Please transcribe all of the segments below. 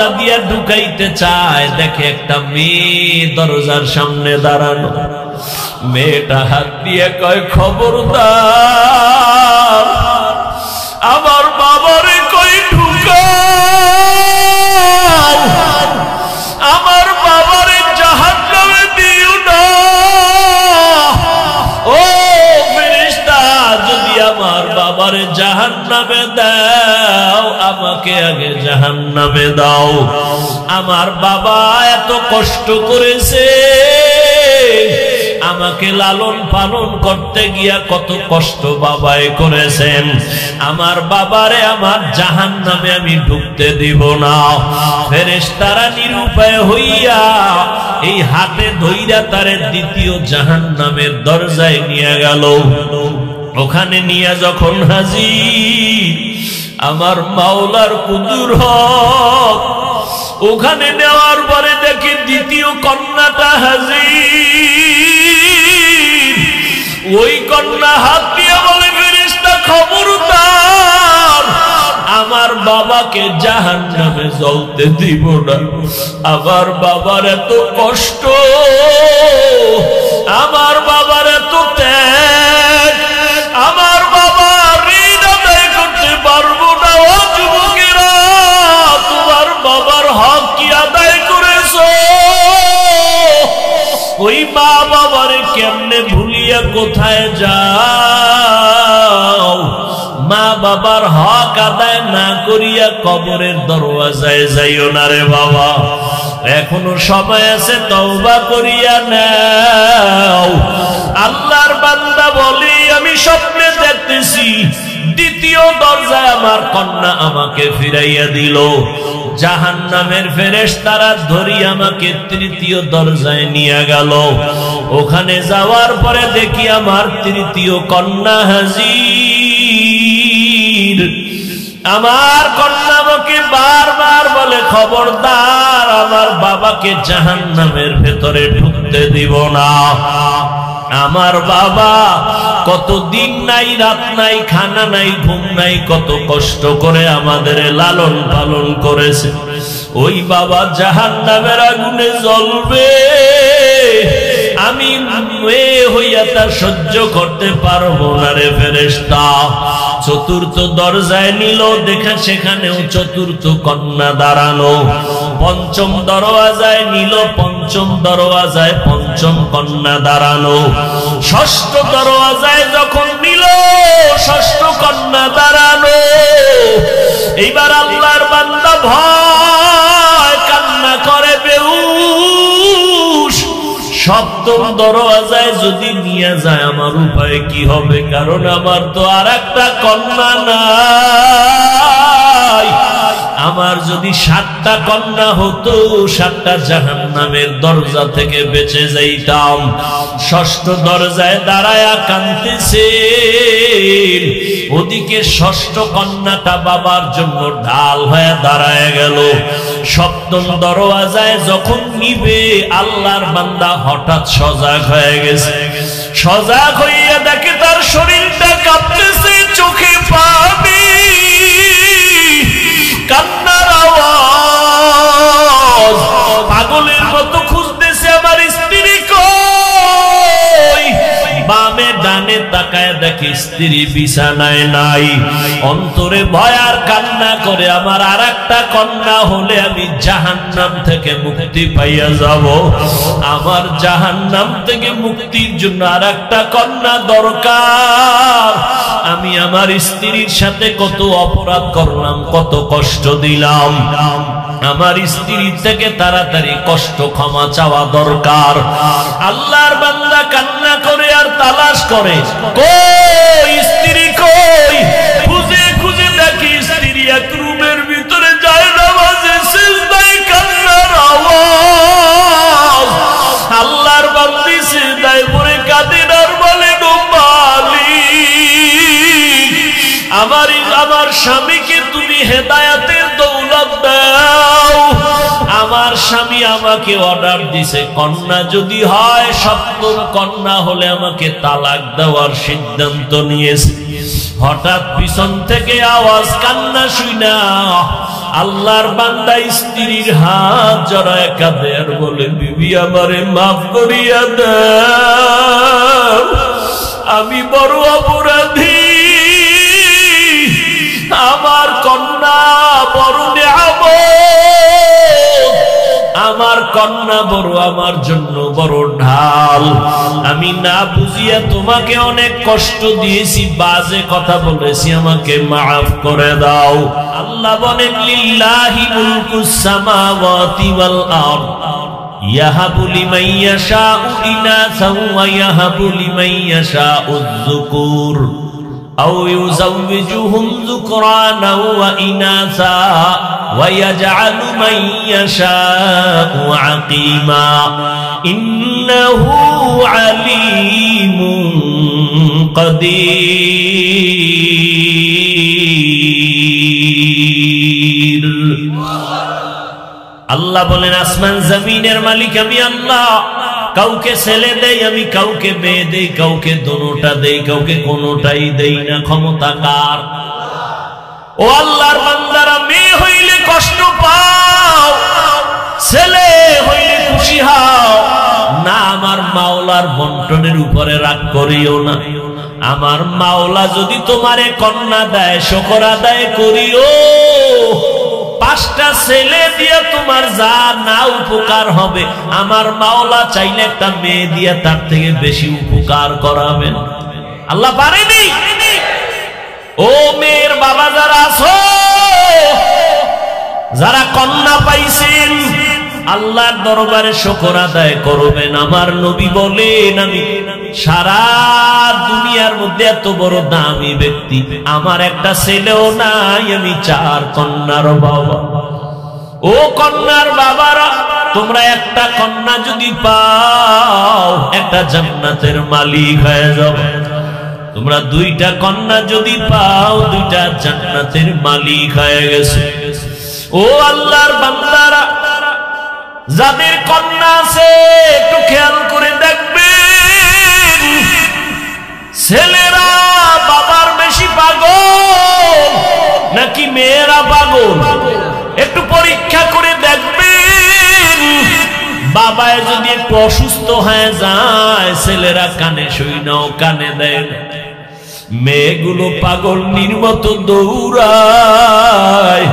দরজা দিয়ে ঢুকাইতে চায়, দেখে একটা মেয়ে দরজার সামনে দাঁড়ানো। মেয়েটা হাত দিয়ে কয়, খবরদার আমার বাবারে কই ঢুকাও, আমার বাবারে জাহান্নামে দিও না। ও ফেরেশতা, যদি আমার বাবারে জাহান্নামে দাও, আমাকে আগে জাহান্নামে দাও। আমার বাবা এত কষ্ট করেছে, আমাকে লালন পালন করতে গিয়া কত কষ্ট বাবাই করেছেন। আমার বাবারে আমার জাহান্নামে আমি ঢুকতে দিব না। ফেরেশতারা নিরুপায় হইয়া এই হাতে ধইরা তারে দ্বিতীয় জাহান্নামের দরজায় নিয়ে গেল। ওখানে নিয়ে যখন হাজির আমার মাওলার কুদরত, ওখানে নেওয়ার পরে দেখি দ্বিতীয় কন্যাটা হাজির। ওই কন্যা হাত দিয়ে বলে, ফেরেশতা খবরদার আমার বাবাকে জাহান্নামে জ্বলতে দিব না। আমার বাবার এত কষ্ট, আমার বাবার এত ত্যাগ, আমার বাবা ঋণ আদায় করতে পারবো না। ও যুবকেরা, তোমার বাবার হক কি আদায় করেছো? ওই মা বাবারে কেমনে ভুলিয়া কোথায় যাও? মা বাবার হক আদায় না করিয়া কবরের দরওয়াজায় যাইও না রে বাবা, এখনো সময় আছে, তওবা করিয়া নাও। আল্লাহর বান্দা বলি, আমি স্বপ্নে দেখতেছি দ্বিতীয় দরজায় আমার কন্যা আমাকে ফিরাইয়া দিল। জাহান্নামের ফেরেশতারা ধরি আমাকে তৃতীয় দরজায় নিয়ে গেল। ওখানে যাওয়ার পরে দেখি আমার তৃতীয় কন্যা হাজির। আমার কন্যা আমাকে বারবার বলে, খবরদার আমার বাবাকে জাহান্নামের ভেতরে ঢুকতে দিব না। আমার বাবা কত দিন নাই, রাত নাই, খানা নাই, ঘুম নাই, কত কষ্ট করে আমাদের লালন পালন করেছে। ওই বাবা জাহান্নামের আগুনে জ্বলবে, আমি মেয়ে হইয়া তা সহ্য করতে পারবো না রে ফেরেশতা। চতুর্থ দরজায় নিল, দেখা সেখানেও চতুর্থ কন্যা দাঁড়ানো। পঞ্চম দরওয়াজায় নিল, পঞ্চম দরওয়াজায় পঞ্চম কন্যা দাঁড়ানো। ষষ্ঠ দরওয়াজায় যখন নিল, ষষ্ঠ কন্যা দাঁড়ানো। এইবার আল্লাহর বান্দা ভয় কান্না করে বেহুশ। সপ্তম দরওয়াজায় যদি নিয়ে যায় আমার উপায় কি হবে? কারণ আমার তো আর একটা কন্যা নাই। আমার যদি 7টা কন্যা হতো, 7টা জাহান্নামের দরজা থেকে বেঁচে যাইতাম। ষষ্ঠ দরজায় দাঁড়ায়া কাঁদতেছে, ওদিকে ষষ্ঠ কন্যাটা বাবার জন্য ঢাল হয়ে দাঁড়ায় গেল। সপ্তম দরওয়াজায় যখন নিবে, আল্লাহর বান্দা হঠাৎ সজাগ হয়ে গেছে। সজাগ হইয়া দেখে তার শরীরটা কাঁপতেছে, চোখে পানি, কান্নার আওয়াজ। পাগলের মতো খুঁজতেছে আমার স্ত্রী কই। বামে ডানে তাকায় দেখে স্ত্রী বিছানায় নাই। অন্তরে ভয় আর কান্না করে, আমার আর একটা কন্যা হলে আমি জাহান্নাম থেকে মুক্তি পাইয়া যাব। আমার জাহান্নাম থেকে মুক্তির জন্য আর একটা কন্যা দরকার। আমি আমার স্ত্রীর সাথে কত অপরাধ করলাম, কত কষ্ট দিলাম। আমার স্ত্রী থেকে তাড়াতাড়ি কষ্ট ক্ষমা চাওয়া দরকার। আল্লাহর বান্দা কান্না করে আর তালাশ করে, কই স্ত্রী কই। খুঁজে খুঁজে দেখি স্ত্রী এক রুমের ভিতরে যায় নামাজে সিজদায় কান্নার আওয়াজ। আল্লাহর বান্দি সিজদায় পড়ে কাঁদেন আর বলেন, ও মালিক, আমার স্বামীকে তুমি হেদায়েতের দৌলত দাও। আমার স্বামী আমাকে অর্ডার দিছে, কন্যা যদি হয়, সপ্তম কন্যা হলে আমাকে তালাক দেওয়ার সিদ্ধান্ত নিয়েছে। হঠাৎ পিছন থেকে আওয়াজ, কান্না শুনা আল্লাহর বান্দা স্ত্রীর হাত জড়ায় কাঁদে আর বলে, বিবি আমারে মাফ করিয়া দাও, আমি বড় অপরাধী, আমার কন্যা বড় নিয়ামত, আমার কন্যা বড় আমার জন্য বড় ঢাল, আমি না বুঝিয়া তোমাকে অনেক কষ্ট দিয়েছি, বাজে কথা বলেছি, আমাকে মাফ করে দাও। আল্লাহ বলেন, লিল্লাহি মুলকুস সামাওয়াতি ওয়াল আরদ ইয়াহাবু লিমান ইয়াশাউ ইনাসাও ওয়া ইয়াহাবু লিমান ইয়াশাউ যুকুর আও ইউযাওবিজুহুম যুকরানাও ওয়া ইনাসা ওয়া ইয়াজআলু মান ইয়াশাউ আকিমা ইন্নাহু আলীমুন কাদির। আল্লাহ বলেন, আসমান জমিনের মালিক আমি আল্লাহ। কাউকে ছেলে দেই আমি, কাউকে মেয়ে দেই, কাউকে দোনোটা দেই, কাউকে কোনোটাই দেই না। ক্ষমতা কার? ও আল্লাহর বান্দারা, মেয়ে হইলে কষ্ট পাও, ছেলে হইলে খুশি হও না। আমার মাওলার বন্টনের উপরে রাগ করিও না। আমার মাওলা যদি তোমারে কন্যা দেয়, শুকর আদায় করিও। 5টা ছেলে দিয়ে তোমার যা না উপকার হবে, আমার মাওলা চাইলে একটা মেয়ে দিয়ে তার থেকে বেশি উপকার করাবেন। আল্লাহ পারেনি? ও মেয়ের বাবা যারা আছো, যারা কন্যা পাইছেন, আল্লাহর দরবারে শুকর আদায় করবেন। আমার নবী বলেন, আমি সারা দুনিয়ার মধ্যে এত বড় দামি ব্যক্তি, আমার একটা ছেলেও নাই, আমি 4 কন্যার বাবা। ও কন্যার বাবারা, তোমরা একটা কন্যা যদি পাও, একটা জান্নাতের মালিক হয়ে যাবে। তোমরা 2টা কন্যা যদি পাও, 2টা জান্নাতের মালিক হয়ে গেছে। ও আল্লাহর বান্দারা, যাদের কন্যা আছে একটু খেয়াল করে দেখবেন, ছেলেরা বাবার বেশি পাগল নাকি মেয়েরা পাগল? একটু পরীক্ষা করে দেখবেন। বাবায় যদি একটু অসুস্থ হয়ে যায়, ছেলেরা কানে শুই নাও, কানে দেয় না। মেয়েগুলো পাগলনির মতো দৌড়ায়,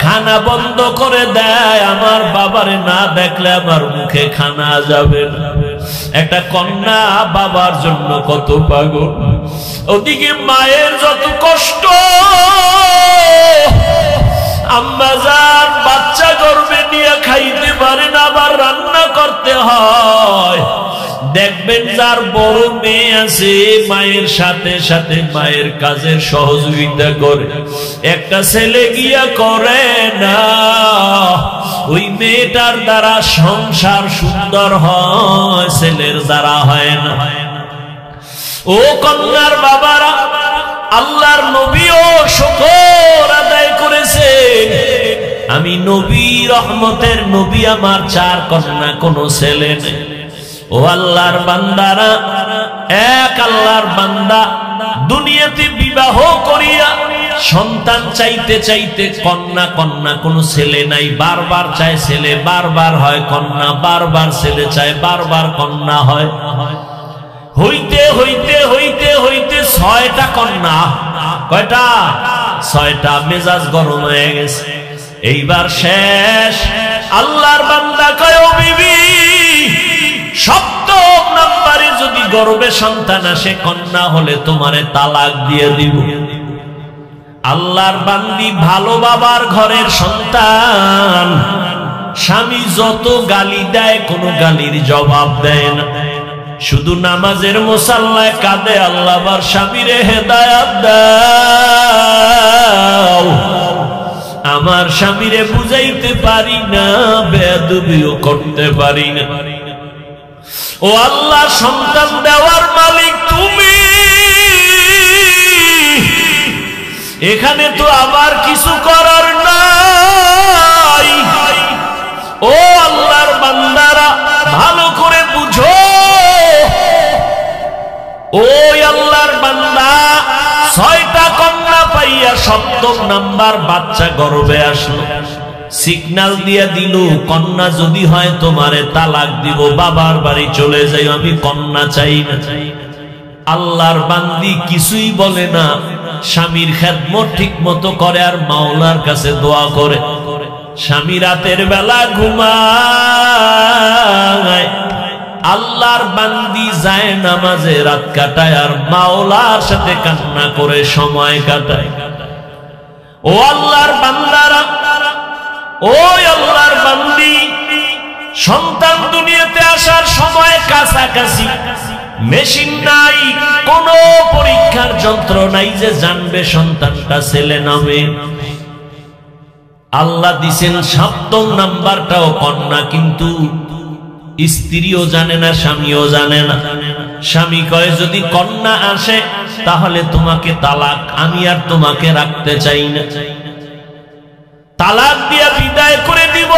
খানা বন্ধ করে দেয়, আমার বাবারে না দেখলে আমার মুখে খানা যাবে না। একটা কন্যা বাবার জন্য কত পাগল। ওদিকে মায়ের যত কষ্ট, আম্মা জান বাচ্চা গর্ভে নিয়ে খাইতে পারে না, আবার রান্না করতে হয়। দেখবেন যার বড় মেয়ে আছে, মায়ের সাথে সাথে মায়ের কাজের সহযোগিতা করে। একটা ছেলে গিয়া করে না, ওই মেয়েটার দ্বারা সংসার সুন্দর হয়, ছেলের দ্বারা হয় না। ও কন্যার বাবারা, আল্লাহর নবীও শুকর আদায় করেছেন। আমি নবী, রহমতের নবী, আমার 4 কন্যা, কোনো ছেলে নেই। ও আল্লাহর বান্দারা, এক আল্লাহর বান্দা দুনিয়াতে বিবাহ করিয়া সন্তান চাইতে চাইতে কন্যা কন্যা, কোনো ছেলে নাই, বারবার চায় ছেলে, বারবার হয় কন্যা, বারবার ছেলে চায়, বারবার কন্যা হয়। হইতে হইতে হইতে হইতে 6টা কন্যা। কয়টা? 6টা। মেজাজ গরম হয়ে গেছে, এইবার শেষ। আল্লাহর বান্দা কয়, ও বিবি, 7ম নম্বরে যদি গর্ভে সন্তান আসে, কন্যা হলে তোমারে তালাক দিয়ে দিব। আল্লাহর বান্দি ভালো বাবার ঘরের সন্তান, স্বামী যত গালি দেয় কোনো গালির জবাব দেয় না, শুধু নামাজের মুসাল্লায় কাঁদে, আল্লাহ আমার স্বামীরে হেদায়াত দাও। আমার স্বামীরে বুঝাইতে পারি না, বেয়াদবিও করতে পারি না। ও আল্লাহ, সন্তান দেওয়ার মালিক তুমি, এখানে তো আমার কিছু করার নাই। ও আল্লাহর বান্দারা, ভালো করে বুঝো। ওই আল্লাহর বান্দা 6টা কন্যা পাইয়া ৭ম নাম্বার বাচ্চা গর্ভে আসলো, সিগন্যাল দিয়া দিল কন্যা যদি হয় তোমারে তালাক দিব, বাবার বাড়ি চলে যাই, আমি কন্যা চাই না। আল্লাহর বান্দি কিছুই বলে না, স্বামীর খেদমত ঠিক মতো করে আর মাওলার কাছে দোয়া করে। স্বামী রাতের বেলা ঘুমায়, আল্লাহর বান্দি যায় নামাজে রাত কাটায় আর মাওলার সাথে কান্না করে সময় কাটায়। ও আল্লাহর বান্দারা, ও আল্লাহর বান্দি, সন্তান দুনিয়াতে আসার সময় কাছাকাছি, মেশিন নাই, কোন পরীক্ষার যন্ত্র নাই যে জানবে সন্তানটা ছেলে না মেয়ে। আল্লাহ দিছেন ৭ম নাম্বারটাও কন্যা, কিন্তু স্ত্রীও জানে না, স্বামীও জানে না। স্বামী কয় যদি কন্যা আসে তাহলে তোমাকে তালাক, আমি আর তোমাকে রাখতে চাই না, তালাক দিয়া বিদায় করে দিব।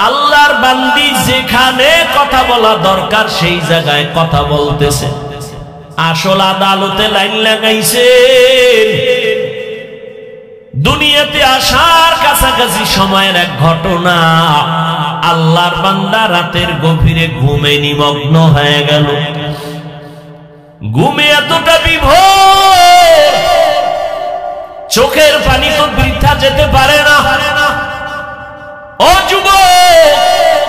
আল্লাহর বান্দি যেখানে কথা বলা দরকার সেই জায়গায় কথা বলতেছে। আসল আদালতে লাইন লাগাইছে। দুনিয়াতে আসার কাছাকাছি সময়ের এক ঘটনা, আল্লাহর বান্দা রাতের গভীরে ঘুমে নিমগ্ন হয়ে গেল। ঘুমে এতটা বিভোর, চোখের পানি তো বৃথা যেতে পারে না। ও যুবক,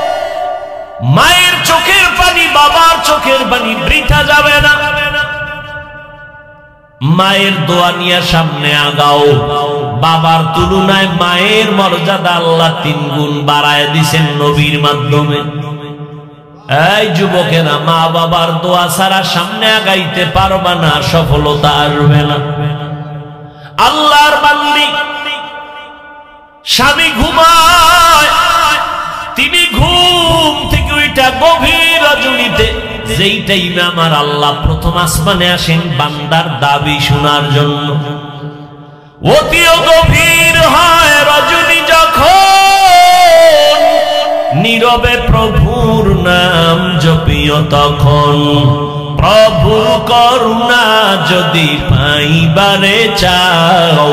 মায়ের চোখের পানি, বাবার চোখের পানি বৃথা যাবে না। মায়ের দোয়া নিয়ে সামনে আগাও। বাবার তুলনায় মায়ের মর্যাদা আল্লাহ ৩ গুণ বাড়ায় দিছেন নবীর মাধ্যমে। এই যুবকেরা, মা বাবার দোয়া ছাড়া সামনে আগাইতে পারবা না, সফলতা আসবে না। আল্লাহর বান্দি, স্বামী ঘুমায়, তিনি ঘুম থেকে ওইটা গভীর রজনীতে, যেই টাইমে আমার আল্লাহ প্রথম আসমানে আসেন বান্দার দাবি শোনার জন্য। অতিও গভীর হয় রজনী যখন, নীরবে প্রভুর নাম জপিও তখন। প্রভুর করুণা যদি পাইবারে চাও,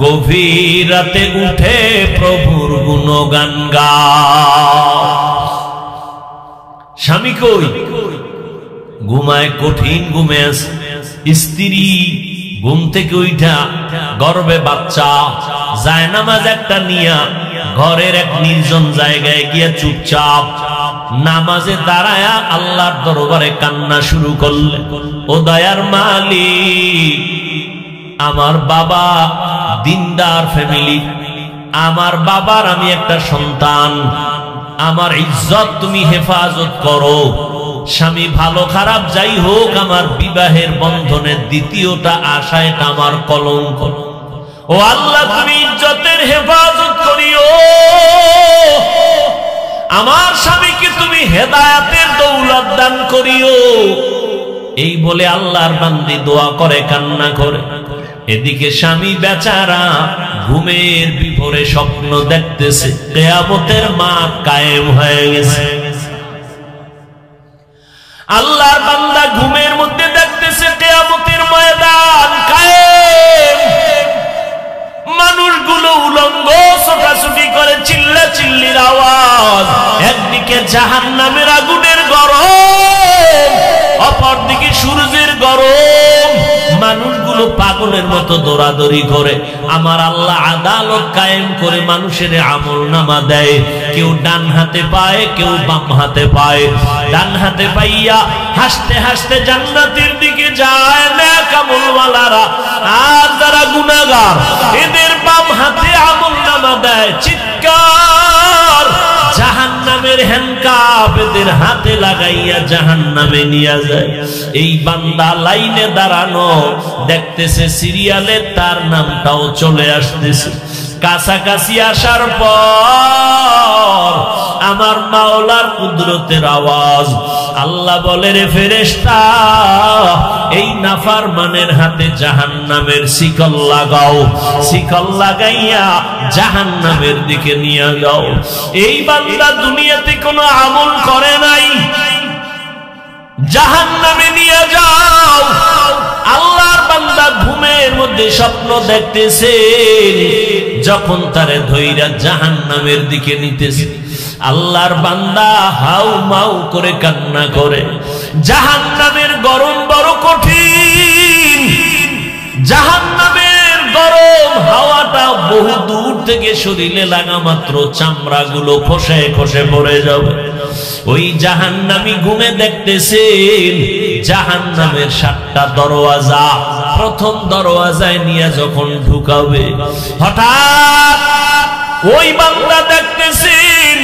গভীর রাতে উঠে প্রভুর গুণগান গাও। স্বামী কই? ঘুমায়, কঠিন ঘুমে আছে। স্ত্রী ঘুম থেকে উঠা গর্ভে বাচ্চা, জায়নামাজ একটা নিয়া ঘরের এক নির্জন জায়গায় গিয়া চুপচাপ নামাজে দাঁড়ায়া আল্লাহর দরবারে কান্না শুরু করলে। ও দয়ার মালিক, আমার বাবা দিনদার ফ্যামিলি, আমার বাবার আমি একটা সন্তান, আমার ইজ্জত তুমি হেফাজত করো। স্বামী ভালো খারাপ যাই হোক, আমার বিবাহের বন্ধনের দ্বিতীয়টা আশা, এটা আমার কলঙ্ক। ও আল্লাহ, তুমি ইজ্জতের হেফাজত করিও। আমার স্বামীকে তুমি হেদায়েতের দৌলত দান করিও। এই বলে আল্লাহর বান্দি দোয়া করে, কান্না করে। এদিকে স্বামী বেচারা ঘুমের বিভোরে স্বপ্ন দেখতেছে, কিয়ামতের মাঠ কায়েম হয়ে গেছে। আল্লাহর বান্দা ঘুমের মধ্যে দেখতেছে কিয়ামতের ময়দান কায়েম। মানুষগুলো উলঙ্গ ছোটাছুটি করে, চিল্লা চিল্লির আওয়াজ। একদিকে জাহান্নামের আগুনের গরম, অপরদিকে সূর্যের গরম। মানুষগুলো পাগলের মতো দৌড়াদৌড়ি করে। আমার আল্লাহ আদালত কায়েম করে মানুষের আমল নামা দেয়। কেউ ডান হাতে পায়, কেউ বাম হাতে পায়। ডান হাতে পাইয়া হাসতে হাসতে জান্নাতের দিকে যায় নেক আমলওয়ালারা, আর যারা গুনাহগার এদের বাম হাতে আমল নামা দেয়। চিৎকার, জাহান্নামের হ্যান্ডকাপ এদের হাতে লাগাইয়া জাহান্নামে নিয়ে যায়। এই বান্দা লাইনে দাঁড়ানো, দেখতেছে সিরিয়ালে তার নামটাও চলে আসতেছে। কাছাকাছি আসার পর আমার মাওলার কুদরতের আওয়াজ। আল্লাহ বলে, রে ফেরেশতা, এই নাফরমানের হাতে জাহান্নামের শিকল লাগাও, শিকল লাগাইয়া জাহান্নামের দিকে নিয়ে যাও। এই বান্দা দুনিয়াতে কোনো আমল করে নাই, জাহান্নামে নিয়ে যাও। আল্লাহর বান্দা ঘুমের মধ্যে স্বপ্ন দেখতেছে, যখন তারে ধইরা জাহান্নামের দিকে নিতেছে, আল্লাহর বান্দা হাউ মাউ করে কান্না করে। জাহান্নামের গরম বড় কঠিন, জাহান্নামের গরম হাওয়াটা বহু দূর থেকে শরীরে লাগা মাত্র চামড়াগুলো খসে খসে পড়ে যাবে। ওই জাহান্নামী ঘুমে দেখতেছেন জাহান্নামের 7টা দরওয়াজা। প্রথম দরওয়াজায় নিয়ে যখন ঢুকাবে, হঠাৎ ওই বান্দা দেখতেছেন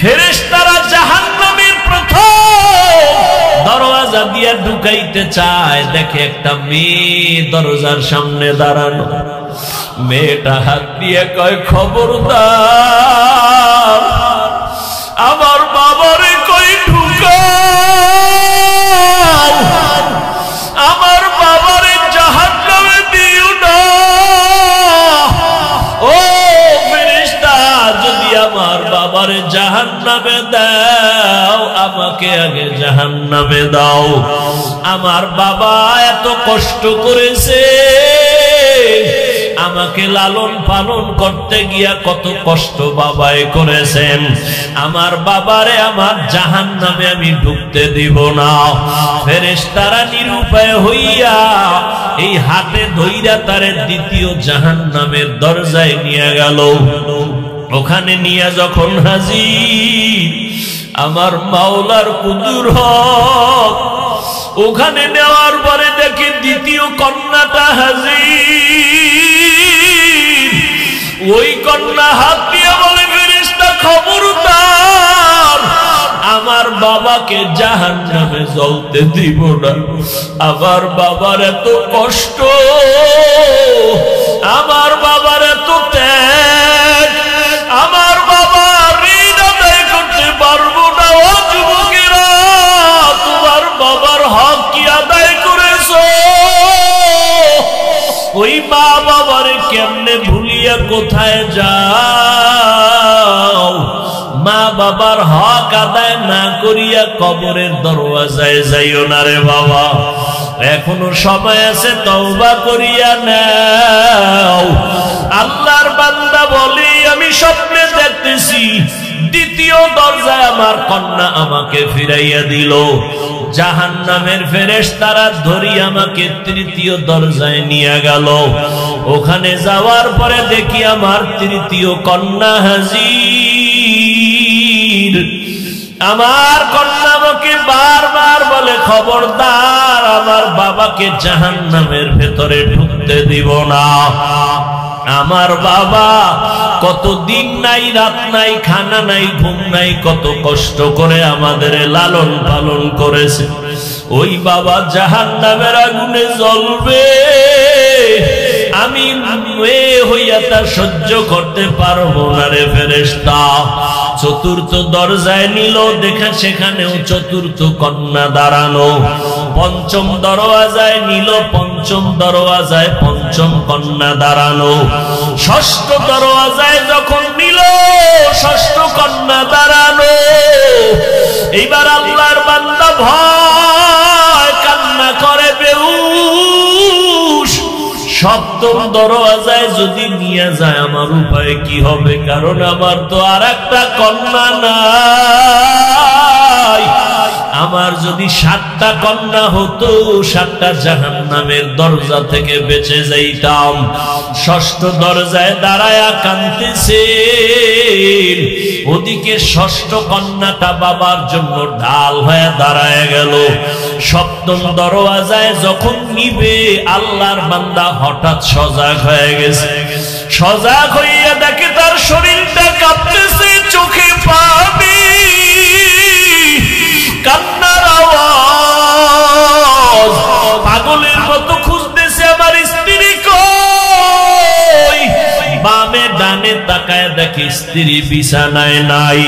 ফেরেশতারা জাহান্নামের প্রথম দরওয়াজা দিয়ে ঢুকাইতে চায়। দেখে একটা মেয়ে দরজার সামনে দাঁড়ানো। মেয়েটা হাত দিয়ে কয়, খবরদার আমার বাবারে কই ঢুকাও, আমার বাবারে জাহান্নামে দিও না। ও ফেরেশতা, যদি আমার বাবারে জাহান্নামে দাও, আমাকে আগে জাহান্নামে দাও। আমার বাবা এত কষ্ট করেছে, আমাকে লালন পালন করতে গিয়া কত কষ্ট বাবাই করেছেন। আমার বাবারে আমার জাহান্নামে আমি ঢুকতে দিব না। ফেরেশতারা নিরুপায় হইয়া এই হাতে ধইরা তারে দ্বিতীয় জাহান্নামের দরজায় নিয়ে গেল। ওখানে নিয়ে যখন হাজির আমার মাওলার কুদরত, ওখানে নেওয়ার পরে দেখি দ্বিতীয় কন্যাটা হাজির। ওই কন্যা হাত দিয়ে বলে, ফেরেশতা খবরদার আমার বাবাকে জাহান্নামে জ্বলতে দিব না। আমার বাবার এত কষ্ট, আমার বাবার এত ত্যাগ, আমার বাবা ঋণ আদায় করতে পারবো না। ও যুবকেরা, তোমার বাবার হক কি আদায় করেছো? ওই মা বাবারে কেমনে ভুলিয়া কোথায় যাও? মা বাবার হক আদায় না করিয়া কবরের দরওয়াজায় যাইও না রে বাবা, এখনো সময় আছে, তওবা করিয়া নাও। আল্লাহর বান্দা বলে, আমি স্বপ্নে দেখতেছি দ্বিতীয় দরজায় আমার কন্যা আমাকে ফিরাইয়া দিল। জাহান্নামের ফেরেশতারা ধরি আমাকে তৃতীয় দরজায় নিয়ে গেল। ওখানে যাওয়ার পরে দেখি আমার তৃতীয় কন্যা হাজির। আমার কন্যা আমাকে বারবার বলে, খবরদার আমার বাবাকে জাহান্নামের ভেতরে ঢুকতে দিব না। আমার বাবা কত দিন নাই, রাত নাই, খানা নাই, ঘুম নাই, কত কষ্ট করে আমাদের লালন পালন করেছে। ওই বাবা জাহান্নামের আগুনে জ্বলবে, আমি মেয়ে হইয়া তা সহ্য করতে পারবো না রে ফেরেশতা। চতুর্থ দরজায় নিল, দেখা সেখানেও চতুর্থ কন্যা দাঁড়ানো। পঞ্চম দরওয়াজায় নিল, পঞ্চম দরওয়াজায় পঞ্চম কন্যা দাঁড়ানো। ষষ্ঠ দরওয়াজায় যখন নিল, ষষ্ঠ কন্যা দাঁড়ানো। এইবার আল্লাহর বান্দা ভয় কান্না করে বেহুশ। সপ্তম দরওয়াজায় যদি নিয়ে যায় আমার উপায় কি হবে? কারণ আমার তো আর একটা কন্যা নাই। আমার যদি 7টা কন্যা হতো, 7টা জাহান্নামের দরজা থেকে বেঁচে যাইতাম। ষষ্ঠ দরজায় দাঁড়ায়া কাঁদতেছে, ওদিকে ষষ্ঠ কন্যাটা বাবার জন্য ঢাল হয়ে দাঁড়ায় গেল। সপ্তম দরওয়াজায় যখন নিবে, আল্লাহর বান্দা হঠাৎ সজাগ হয়ে গেছে। সজাগ হইয়া দেখে তার শরীরটা কাঁপতেছে, চোখে পানি, কান্নার আওয়াজ। পাগলের মতো খুঁজতেছে আমার স্ত্রী কই। বামে ডানে তাকায় দেখে স্ত্রী বিছানায় নাই।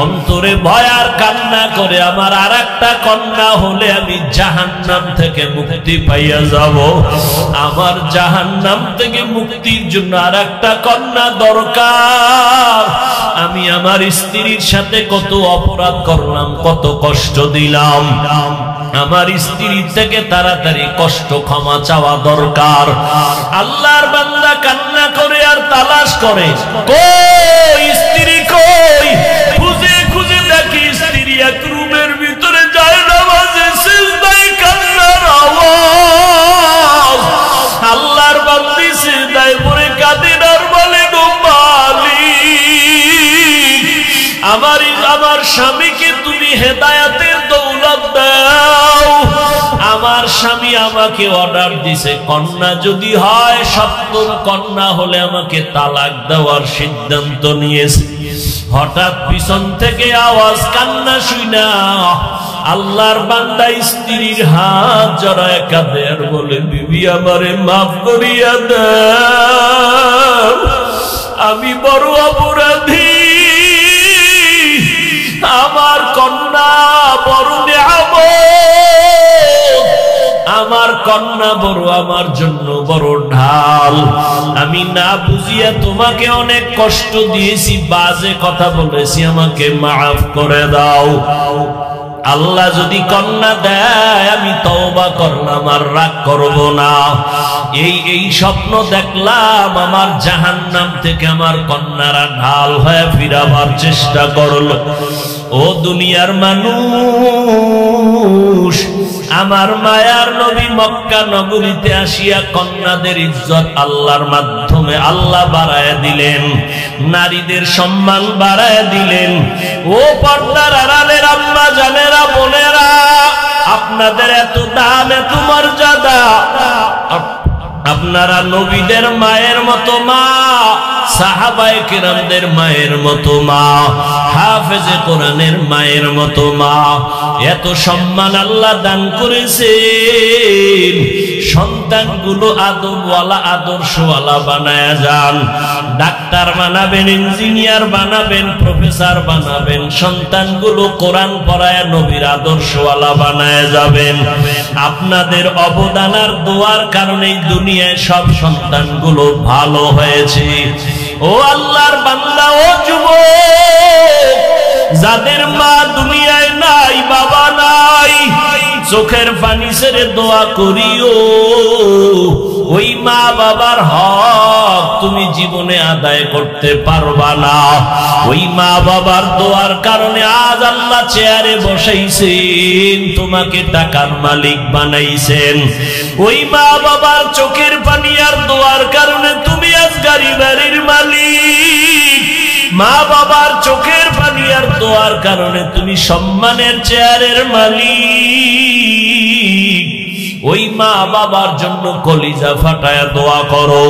অন্তরে ভয় আর কান্না করে, আমার আর একটা কন্যা হলে আমি জাহান্নাম থেকে মুক্তি পাইয়া যাব। আমার জাহান্নাম থেকে মুক্তির জন্য আর একটা কন্যা দরকার। আমি আমার স্ত্রীর সাথে কত অপরাধ করলাম, কত কষ্ট দিলাম। আমার স্ত্রী থেকে তাড়াতাড়ি কষ্ট ক্ষমা চাওয়া দরকার। আল্লাহর বান্দা কান্না করে আর তালাশ করে, কই স্ত্রী কই, খুঁজে খুঁজে দেখি স্ত্রী এক রুমের ভিতরে যায় নামাজে সিজদায় কান্নার আওয়াজ। আল্লাহর বান্দি সিজদায় পড়ে কাঁদেন আর বলে, গো মালিক, আমার স্বামীকে তুমি হেদায়েতের দৌলত দাও। আমার স্বামী আমাকে অর্ডার দিছে, কন্যা যদি হয়, সপ্তম কন্যা হলে আমাকে তালাক দেওয়ার সিদ্ধান্ত নিয়েছে। হঠাৎ পিছন থেকে আওয়াজ, কান্না শুনা আল্লাহর বান্দা স্ত্রীর হাত জড়ায় কাঁদে আর বলে, বিবি আমারে মাফ করিয়া দাও, আমি বড় অপরাধী, আমার কন্যা বড় নিয়ামত, আমার কন্যা বড় আমার জন্য বড় ঢাল, আমি না বুঝিয়া তোমাকে অনেক কষ্ট দিয়েছি, বাজে কথা বলেছি, আমাকে মাফ করে দাও। আল্লাহ যদি কন্যা দেয় আমি তওবা করলাম, আর রাগ করব না। এই স্বপ্ন দেখলাম, আমার জাহান্নাম থেকে আমার কন্যারা ঢাল হয়ে ফিরাবার চেষ্টা করল। ও দুনিয়ার মানুষ, আমার মায়ার নবী মক্কা নগরীতে আসিয়া কন্যাদের ইজ্জত আল্লাহর মাধ্যমে আল্লাহ বাড়ায় দিলেন, নারীদের সম্মান বাড়ায় দিলেন। ও পর্দার আড়ালের আম্মা জানেরা, বোনেরা, আপনাদের এত দাম, এত মর্যাদা। আপনারা নবীদের মায়ের মতো মা, সাহাবায়ে কেরামদের মায়ের মতো মা, হাফেজে কোরআনের মায়ের মতো মা, এত সম্মান আল্লাহ দান করেছেন। সন্তানগুলো আদবওয়ালা, আদর্শওয়ালা বানায়া যান। ডাক্তার বানাবেন, ইঞ্জিনিয়ার বানাবেন, প্রফেসর বানাবেন, সন্তানগুলো কোরআন পড়ায় নবীর আদর্শওয়ালা বানায়া যাবেন। আপনাদের অবদান আর দোয়ার কারণে দুনিয়ায় সব সন্তানগুলো ভালো হয়েছে। ও আল্লাহর বান্দা, ও যুবক, যাদের মা দুনিয়ায় নাই, বাবা নাই, চোখের পানি ছেড়ে দোয়া করিও। ওই মা বাবার হক তুমি জীবনে আদায় করতে পারবা না। ওই মা বাবার দোয়ার কারণে আজ আল্লাহ চেয়ারে বসাইছেন, তোমাকে টাকার মালিক বানাইছেন। ওই মা বাবার চোখের পানি আর দোয়ার কারণে তুমি আজ গাড়ি বাড়ির মালিক। মা বাবার চোখের পানি আর দোয়ার কারণে তুমি সম্মানের চেয়ারের মালিক। ওই মা বাবার জন্য কলিজা ফাটায়া দোয়া করো।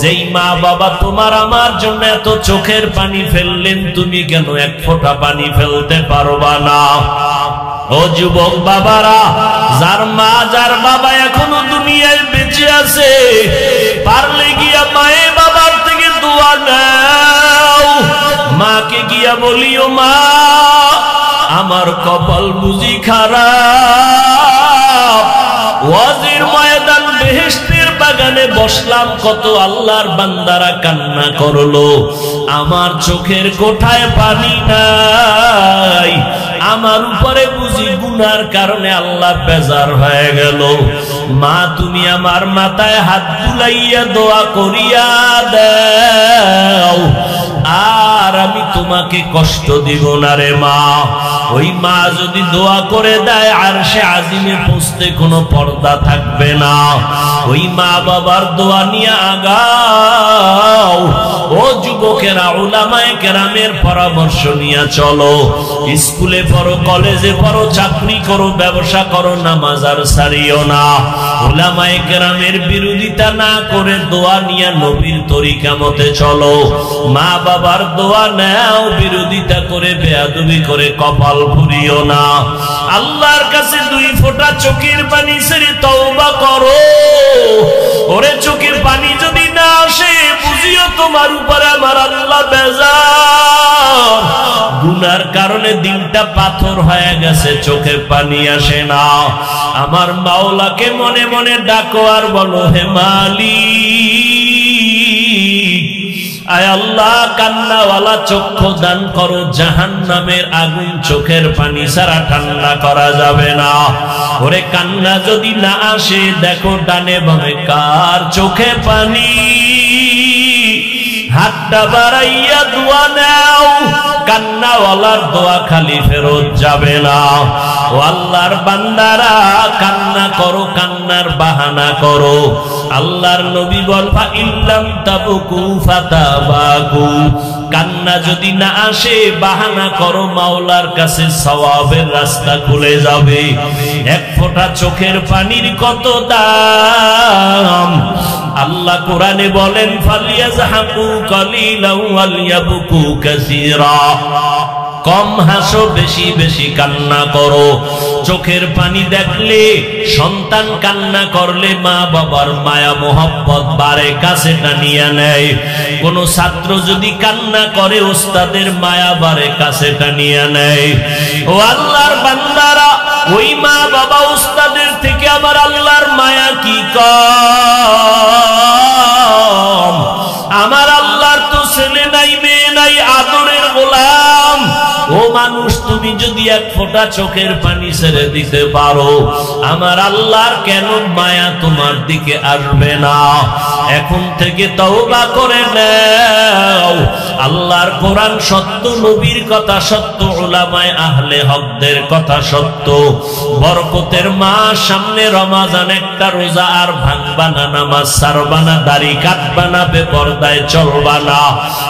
যেই মা বাবা তোমার আমার জন্য এত চোখের পানি ফেললেন, তুমি কেন এক ফোঁটা পানি ফেলতে পারবা না? ও যুবক বাবারা, যার মা যার বাবা এখনো দুনিয়ায় বেঁচে আছে, পারলে গিয়া মায়ে বাবার থেকে দোয়া নাও। মাকে গিয়া বলিও, মা আমার কপাল বুঝি খারাপ, ওয়াজির ময়দান বেহেশতের বাগানে বসলাম, কত আল্লাহর বান্দারা কান্না করলো, আমার চোখের কোঠায় পানি নাই, আমার উপরে বুঝি গুনার কারণে আল্লাহ বেজার হয়ে গেল। মা তুমি আমার মাথায় হাত বুলাইয়া দোয়া করিয়া দাও, আর আমি তোমাকে কষ্ট দিব না রে মা। ওই মা যদি দোয়া করে দেয়, আরশে আজিমে পৌঁছতে কোনো পর্দা থাকবে না। ওই মা বাবার দোয়া নিয়ে আগাও। ও যুবকেরা, উলামায়ে কেরামের পরামর্শ নিয়ে চলো। স্কুলে পড়ো, কলেজে পড়ো, চাকরি করো, ব্যবসা করো, নামাজ আর ছাড়িও না। উলামায়ে কেরামের বিরোধিতা না করে দোয়া নিয়ে নবীর তরিকা মতে চলো। মা বাবার দোয়া নাও, বিরোধিতা করে বেয়াদবি করে কপাল পুরিও না। আল্লাহর কাছে দুই ফোঁটা চোখের পানি ছেড়ে তওবা করো। ওরে চোখের পানি যদি না আসে, বুঝিও তোমার উপরে আমার আল্লাহ বেজার। গুনার কারণে দিলটা পাথর হয়ে গেছে, চোখে পানি আসে না। আমার মাওলাকে মনে মনে ডাকো আর বলো, হে মালিক, আয় আল্লাহ কান্নাওয়ালা চক্ষু দান করো, জাহান্নামের আগুন চোখের পানি ছাড়া ঠান্ডা করা যাবে না। ওরে কান্না যদি না আসে, দেখো ডানে বামে কার চোখে পানি, হাতটা বাড়াইয়া দোয়া নাও, কান্নাওয়ালার দোয়া খালি ফেরত যাবে না। ও আল্লাহর বান্দারা কান্না করো, কান্নার বাহানা করো। আল্লাহর নবী বল ফাইল্লাম তাবকু ফাতাবাকু, কান্না যদি না আসে বাহানা করো, মাওলার কাছে সওয়াবের রাস্তা খুলে যাবে। এক ফোঁটা চোখের পানির কত দাম। আল্লাহ কোরআনে বলেন ফালিয়াজহাকু কালিলাও ওয়ালিয়াবকু কাসীরা, কম হাসো বেশি বেশি কান্না করো। চোখের পানি দেখলে, সন্তান কান্না করলে মা বাবার মায়া মোহব্বত বাড়ে, কাছে টানিয়া নেয়। কোন ছাত্র যদি কান্না করে ওস্তাদের মায়া বাড়ে, কাছে টানিয়া নেয়। ও আল্লাহর বান্দারা, ওই মা বাবা ওস্তাদের থেকে আমার আল্লাহর মায়া কি কম? আমার আল্লাহর তো ছেলে নাই মেয়ে নাই, আদরের গোলাম। ও মানুষ, তুমি যদি এক ফোঁটা চোখের পানি ছেড়ে দিতে পারো, আমার আল্লাহর কেন মায়া তোমার দিকে আসবে না? এখন থেকে তওবা করে নাও। আল্লাহর কোরআন সত্য, নবীর কথা সত্য, উলামায়ে আহলে হকদের কথা সত্য। বরকতের মাস সামনে, রমাজান একটা রোজা আর ভাঙবা না, নামাজ ছাড়বা না, দাড়ি কাটবা না, বেপরদায় চলবা না।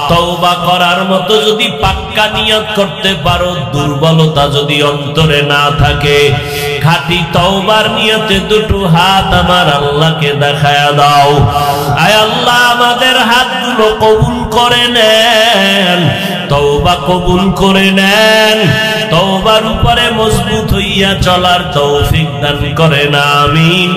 তওবা করার মতো যদি পাক্কা নিয়ত করতে পারো, দুর্বলতা যদি অন্তরে না থাকে, খাঁটি তওবার নিয়তে দুটো হাত আমার আল্লাহকে দেখায়া দাও। আয় আল্লাহ, আমাদের হাতগুলো কবুল করে নেন, তওবা কবুল করে নেন, তওবার উপরে মজবুত হইয়া চলার তৌফিক দান করেন, আমিন।